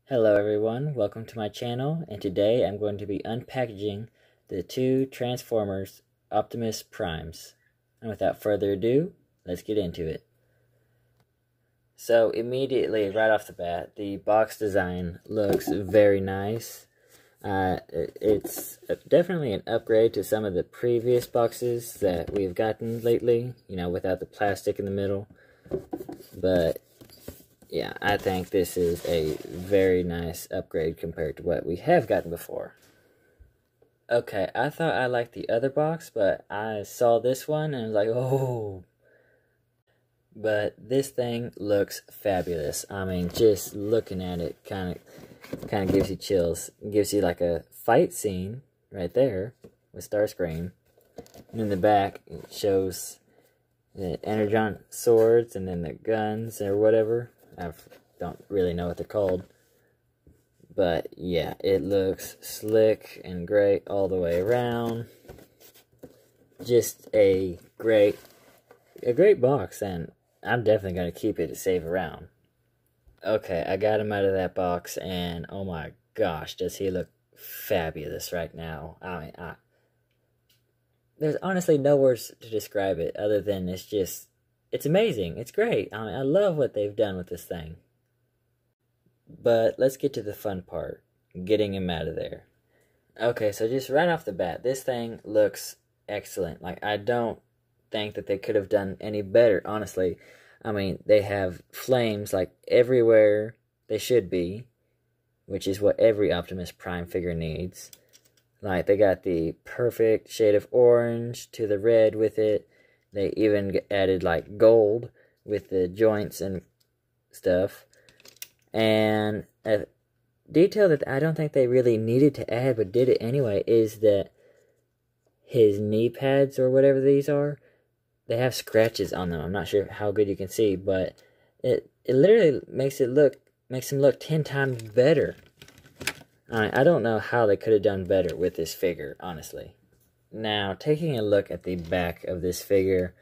Hello everyone, welcome to my channel, and today I'm going to be unpackaging the two Transformers Optimus Primes. And without further ado, let's get into it. So immediately, right off the bat, the box design looks very nice. It's definitely an upgrade to some of the previous boxes that we've gotten lately, without the plastic in the middle. But yeah, I think this is a very nice upgrade compared to what we have gotten before. Okay, I thought I liked the other box, but I saw this one and was like, oh. But this thing looks fabulous. I mean, just looking at it kind of gives you chills. It gives you like a fight scene right there with Starscream. And in the back, it shows the Energon swords and then the guns or whatever. I don't really know what they're called. But yeah, it looks slick and great all the way around. Just a great box, and I'm definitely going to keep it to save around. Okay, I got him out of that box, and oh my gosh, does he look fabulous right now. I mean, there's honestly no words to describe it other than it's amazing. It's great. I mean, I love what they've done with this thing. But let's get to the fun part, getting him out of there. Okay, so just right off the bat, this thing looks excellent. Like, I don't think that they could have done any better, honestly. I mean, they have flames like everywhere they should be, which is what every Optimus Prime figure needs. Like, they got the perfect shade of orange to the red with it. They even added, like, gold with the joints and stuff. And a detail that I don't think they really needed to add, but did it anyway, is that his knee pads, or whatever these are, they have scratches on them. I'm not sure how good you can see, but it literally makes him look 10 times better. I don't know how they could have done better with this figure, honestly. Now, taking a look at the back of this figure,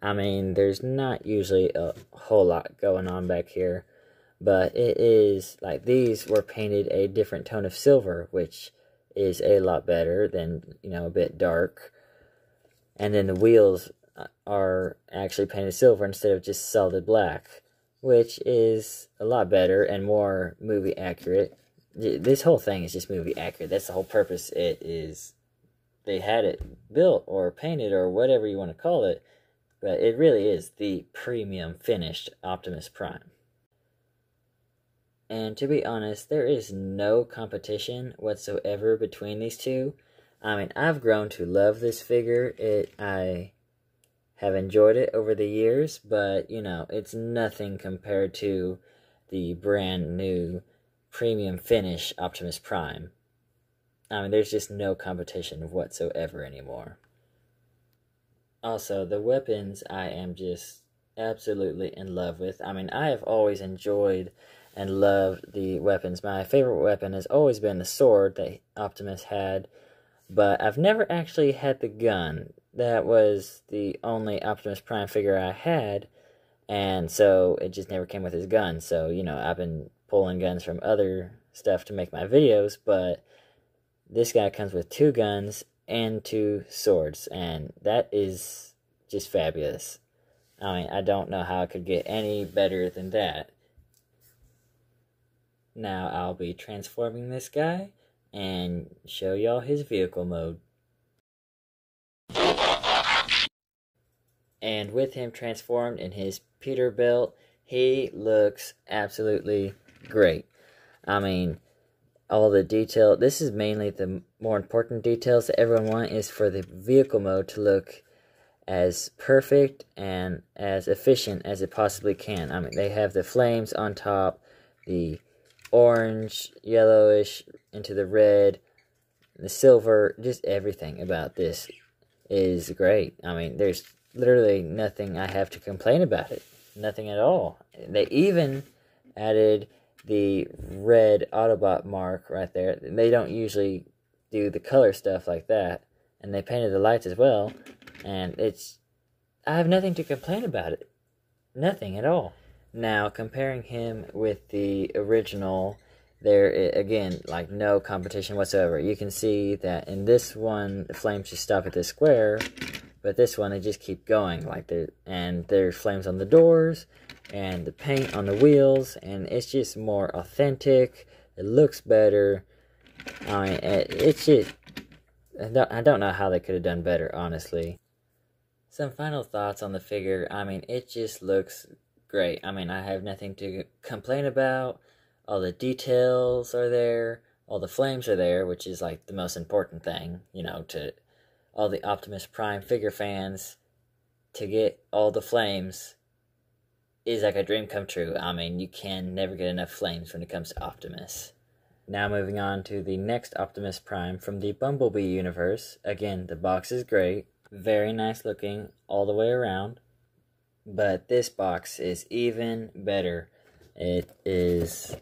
I mean, there's not usually a whole lot going on back here, but it is, like, these were painted a different tone of silver, which is a lot better than, a bit dark. And then the wheels are actually painted silver instead of just solid black, which is a lot better and more movie accurate. This whole thing is just movie accurate. That's the whole purpose. They had it built or painted or whatever you want to call it, but it really is the premium finished Optimus Prime. And to be honest, there is no competition whatsoever between these two. I mean, I've grown to love this figure. I have enjoyed it over the years, but, it's nothing compared to the brand new premium finish Optimus Prime. I mean, there's just no competition whatsoever anymore. Also, the weapons I am just absolutely in love with. I mean, I have always enjoyed and loved the weapons. My favorite weapon has always been the sword that Optimus had, but I've never actually had the gun. That was the only Optimus Prime figure I had, and so it just never came with his gun. So, I've been pulling guns from other stuff to make my videos, but this guy comes with 2 guns and 2 swords, and that is just fabulous. I mean, I don't know how it could get any better than that. Now I'll be transforming this guy and show y'all his vehicle mode. And with him transformed in his Peterbilt, he looks absolutely great. I mean, all the detail, this is mainly the more important details that everyone wants, is for the vehicle mode to look as perfect and as efficient as it possibly can. I mean, they have the flames on top, the orange, yellowish, into the red, the silver, just everything about this is great. I mean, there's literally nothing I have to complain about it. Nothing at all. They even added the red Autobot mark right there. They don't usually do the color stuff like that. And they painted the lights as well. And I have nothing to complain about it. Nothing at all. Now, comparing him with the original again, like no competition whatsoever. You can see that in this one, the flames just stop at the square, but this one, they just keep going, and there's flames on the doors, and the paint on the wheels, and it's just more authentic. It looks better. I mean, it's just, I don't know how they could have done better, honestly. Some final thoughts on the figure. I mean, it just looks great. I mean, I have nothing to complain about. All the details are there. All the flames are there, which is like the most important thing, you know, to all the Optimus Prime figure fans. To get all the flames is like a dream come true. I mean, you can never get enough flames when it comes to Optimus. Now moving on to the next Optimus Prime from the Bumblebee universe. Again, the box is great. Very nice looking all the way around. But this box is even better. It is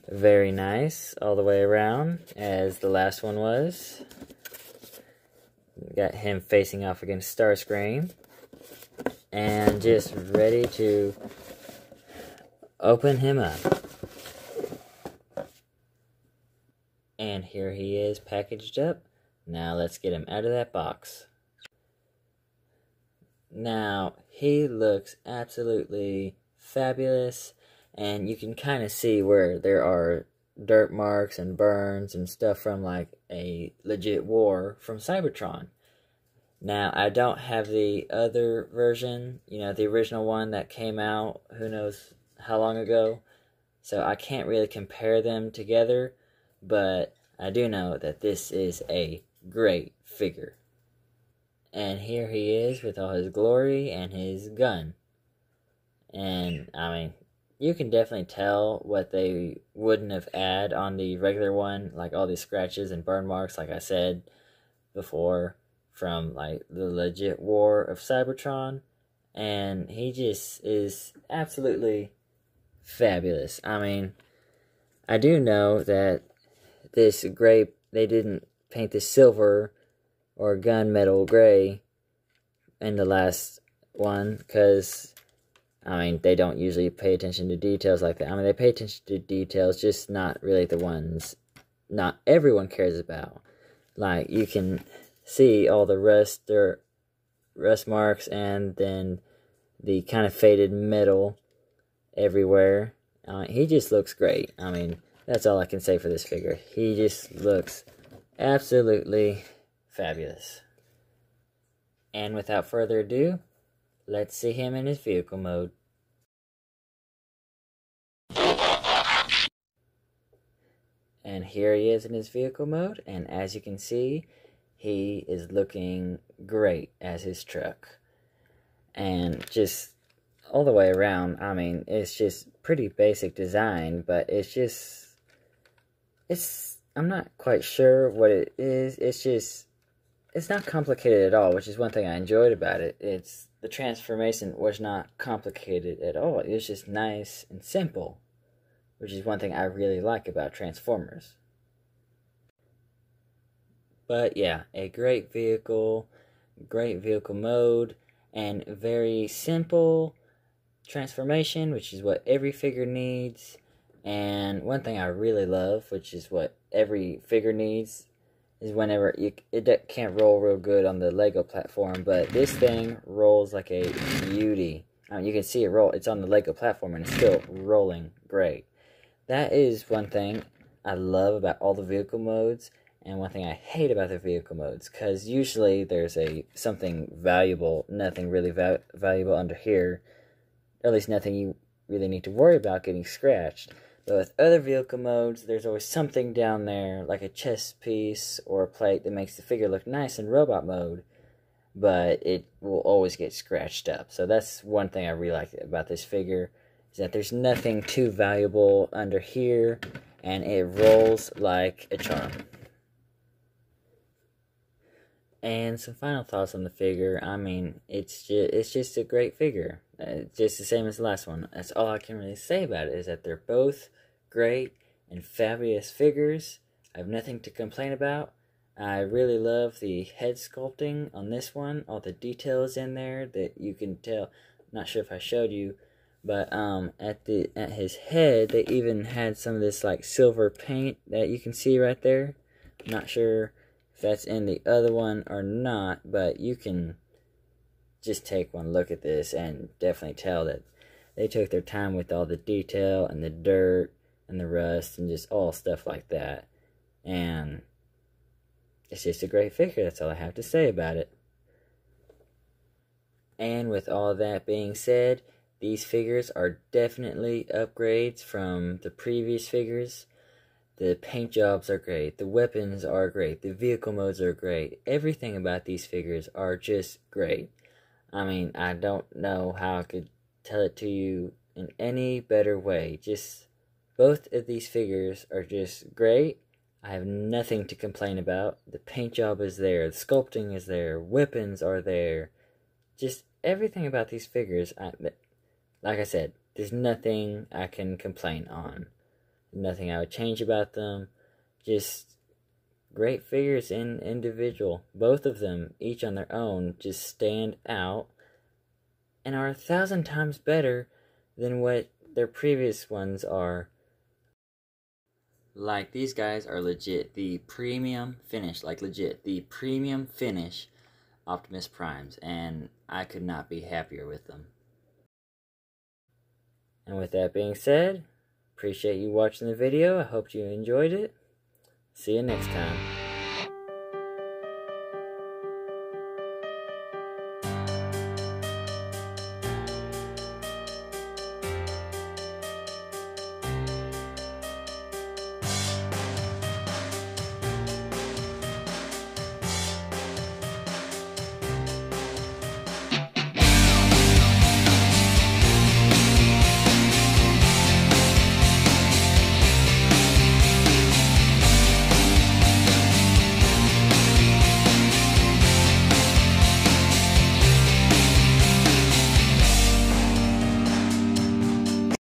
very nice all the way around, as the last one was. Got him facing off against Starscream. And just ready to open him up. And here he is packaged up. Now let's get him out of that box. Now, he looks absolutely fabulous, and you can kind of see where there are dirt marks and burns and stuff from like a legit war from Cybertron. Now, I don't have the other version, you know, the original one that came out who knows how long ago, so I can't really compare them together, but I do know that this is a great figure. And here he is with all his glory and his gun. And, I mean, you can definitely tell what they wouldn't have added on the regular one, like all these scratches and burn marks, like I said before, from, like, the legit war of Cybertron. And he just is absolutely fabulous. I mean, I do know that this gray, they didn't paint this silver or gunmetal gray in the last one, because, I mean, they don't usually pay attention to details like that. I mean, they pay attention to details, just not really the ones not everyone cares about. Like, you can see all the rust marks, and then the kind of faded metal everywhere. He just looks great. I mean, that's all I can say for this figure. He just looks absolutely fabulous. And without further ado, let's see him in his vehicle mode. And here he is in his vehicle mode, and as you can see, he is looking great as his truck. And just all the way around, I mean, it's just pretty basic design, but I'm not quite sure what it is. It's not complicated at all, which is one thing I enjoyed about it. The transformation was not complicated at all. It was just nice and simple, which is one thing I really like about Transformers. But yeah, a great vehicle mode, and very simple transformation, which is what every figure needs. And one thing I really love, which is what every figure needs, is whenever it can't roll real good on the Lego platform, but this thing rolls like a beauty. I mean, you can see it roll. It's on the Lego platform and it's still rolling great. That is one thing I love about all the vehicle modes, and one thing I hate about the vehicle modes, because usually there's something valuable, nothing really valuable under here, or at least nothing you really need to worry about getting scratched. But with other vehicle modes, there's always something down there, like a chest piece or a plate that makes the figure look nice in robot mode, but it will always get scratched up. So that's one thing I really like about this figure, is that there's nothing too valuable under here, and it rolls like a charm. And some final thoughts on the figure. I mean, it's just a great figure. It's just the same as the last one. That's all I can really say about it, is that they're both great and fabulous figures. I have nothing to complain about. I really love the head sculpting on this one. All the details in there that you can tell. I'm not sure if I showed you, But at his head, they even had some of this like silver paint that you can see right there. I'm not sure if that's in the other one or not, but you can just take one look at this and definitely tell that they took their time with all the detail and the dirt and the rust and just all stuff like that. And it's just a great figure. That's all I have to say about it. And with all that being said, these figures are definitely upgrades from the previous figures. The paint jobs are great, the weapons are great, the vehicle modes are great. Everything about these figures are just great. I mean, I don't know how I could tell it to you in any better way. Just both of these figures are just great. I have nothing to complain about. The paint job is there, the sculpting is there, weapons are there. Just everything about these figures, like I said, there's nothing I can complain on. Nothing I would change about them. Just great figures in individual. Both of them, each on their own, just stand out and are 1,000 times better than what their previous ones are. Like, these guys are legit the premium finish, like legit, the premium finish Optimus Primes, and I could not be happier with them. And with that being said, appreciate you watching the video. I hope you enjoyed it. See you next time.